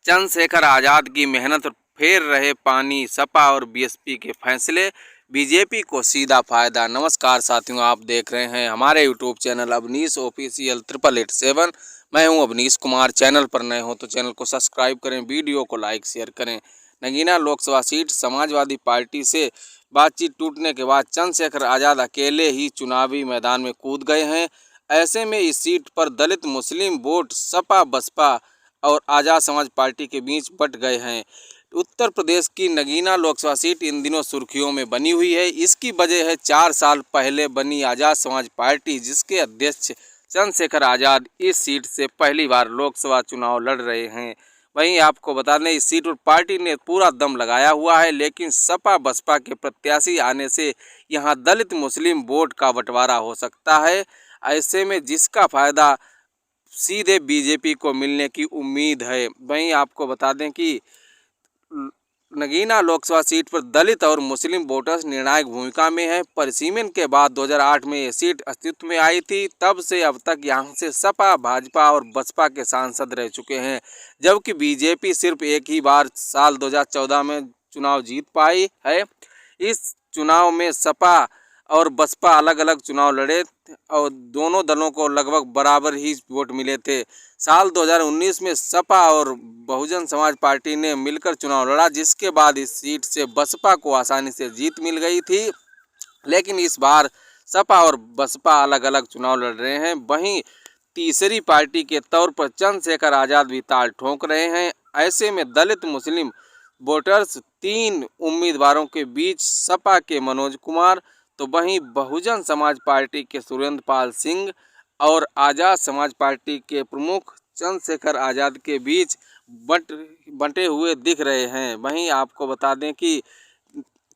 चंद्रशेखर आज़ाद की मेहनत फेर रहे पानी, सपा और बीएसपी के फैसले, बीजेपी को सीधा फायदा। नमस्कार साथियों, आप देख रहे हैं हमारे यूट्यूब चैनल अवनीश ऑफिशियल 8887। मैं हूं अवनीश कुमार। चैनल पर नए हो तो चैनल को सब्सक्राइब करें, वीडियो को लाइक शेयर करें। नगीना लोकसभा सीट समाजवादी पार्टी से बातचीत टूटने के बाद चंद्रशेखर आज़ाद अकेले ही चुनावी मैदान में कूद गए हैं। ऐसे में इस सीट पर दलित मुस्लिम वोट सपा बसपा और आज़ाद समाज पार्टी के बीच बंट गए हैं। उत्तर प्रदेश की नगीना लोकसभा सीट इन दिनों सुर्खियों में बनी हुई है। इसकी वजह है 4 साल पहले बनी आज़ाद समाज पार्टी, जिसके अध्यक्ष चंद्रशेखर आज़ाद इस सीट से पहली बार लोकसभा चुनाव लड़ रहे हैं। वहीं आपको बता दें, इस सीट पर पार्टी ने पूरा दम लगाया हुआ है, लेकिन सपा बसपा के प्रत्याशी आने से यहां दलित मुस्लिम वोट का बंटवारा हो सकता है। ऐसे में जिसका फायदा सीधे बीजेपी को मिलने की उम्मीद है। वहीं आपको बता दें कि नगीना लोकसभा सीट पर दलित और मुस्लिम वोटर्स निर्णायक भूमिका में है। परिसीमन के बाद 2008 में ये सीट अस्तित्व में आई थी। तब से अब तक यहां से सपा, भाजपा और बसपा के सांसद रह चुके हैं, जबकि बीजेपी सिर्फ एक ही बार साल 2014 में चुनाव जीत पाई है। इस चुनाव में सपा और बसपा अलग अलग चुनाव लड़े और दोनों दलों को लगभग बराबर ही वोट मिले थे। साल 2019 में सपा और बहुजन समाज पार्टी ने मिलकर चुनाव लड़ा, जिसके बाद इस सीट से बसपा को आसानी से जीत मिल गई थी। लेकिन इस बार सपा और बसपा अलग अलग चुनाव लड़ रहे हैं। वहीं तीसरी पार्टी के तौर पर चंद्रशेखर आज़ाद भी ताल ठोंक रहे हैं। ऐसे में दलित मुस्लिम वोटर्स 3 उम्मीदवारों के बीच सपा के मनोज कुमार, तो वहीं बहुजन समाज पार्टी के सुरेंद्र पाल सिंह और आज़ाद समाज पार्टी के प्रमुख चंद्रशेखर आज़ाद के बीच बंटे हुए दिख रहे हैं। वहीं आपको बता दें कि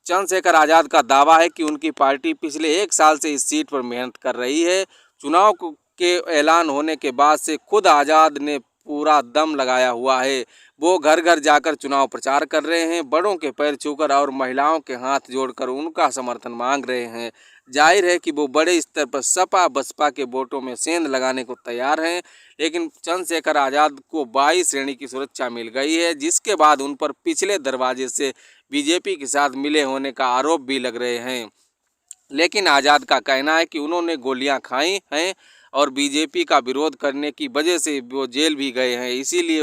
चंद्रशेखर आज़ाद का दावा है कि उनकी पार्टी पिछले 1 साल से इस सीट पर मेहनत कर रही है। चुनाव के ऐलान होने के बाद से खुद आज़ाद ने पूरा दम लगाया हुआ है। वो घर घर जाकर चुनाव प्रचार कर रहे हैं, बड़ों के पैर छूकर और महिलाओं के हाथ जोड़कर उनका समर्थन मांग रहे हैं। जाहिर है कि वो बड़े स्तर पर सपा बसपा के वोटों में सेंध लगाने को तैयार हैं। लेकिन चंद्रशेखर आज़ाद को 22 श्रेणी की सुरक्षा मिल गई है, जिसके बाद उन पर पिछले दरवाजे से बीजेपी के साथ मिले होने का आरोप भी लग रहे हैं। लेकिन आज़ाद का कहना है कि उन्होंने गोलियां खाई हैं और बीजेपी का विरोध करने की वजह से वो जेल भी गए हैं, इसीलिए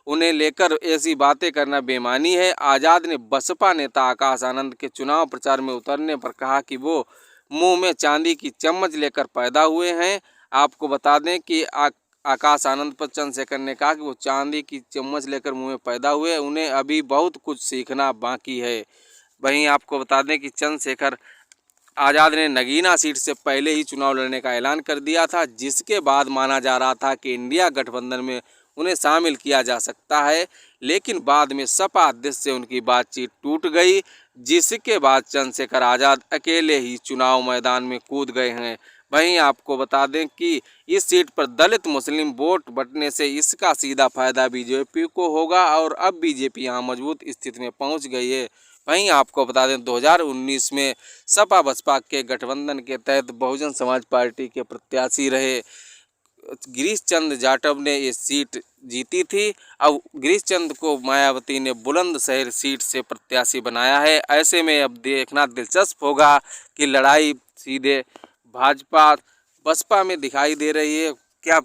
उन्हें लेकर ऐसी बातें करना बेमानी है। आज़ाद ने बसपा नेता आकाश आनंद के चुनाव प्रचार में उतरने पर कहा कि वो मुंह में चांदी की चम्मच लेकर पैदा हुए हैं। आपको बता दें कि आकाश आनंद पर चंद्रशेखर ने कहा कि वो चांदी की चम्मच लेकर मुंह में पैदा हुए, उन्हें अभी बहुत कुछ सीखना बाकी है। वहीं आपको बता दें कि चंद्रशेखर आज़ाद ने नगीना सीट से पहले ही चुनाव लड़ने का ऐलान कर दिया था, जिसके बाद माना जा रहा था कि इंडिया गठबंधन में उन्हें शामिल किया जा सकता है। लेकिन बाद में सपा अध्यक्ष से उनकी बातचीत टूट गई, जिसके बाद चंद्रशेखर आज़ाद अकेले ही चुनाव मैदान में कूद गए हैं। वहीं आपको बता दें कि इस सीट पर दलित मुस्लिम वोट बंटने से इसका सीधा फायदा बीजेपी को होगा और अब बीजेपी यहाँ मजबूत स्थिति में पहुँच गई है। वहीं आपको बता दें 2019 में सपा बसपा के गठबंधन के तहत बहुजन समाज पार्टी के प्रत्याशी रहे गिरीश चंद्र जाटव ने ये सीट जीती थी। अब गिरीश चंद्र को मायावती ने बुलंदशहर सीट से प्रत्याशी बनाया है। ऐसे में अब देखना दिलचस्प होगा कि लड़ाई सीधे भाजपा बसपा में दिखाई दे रही है। क्या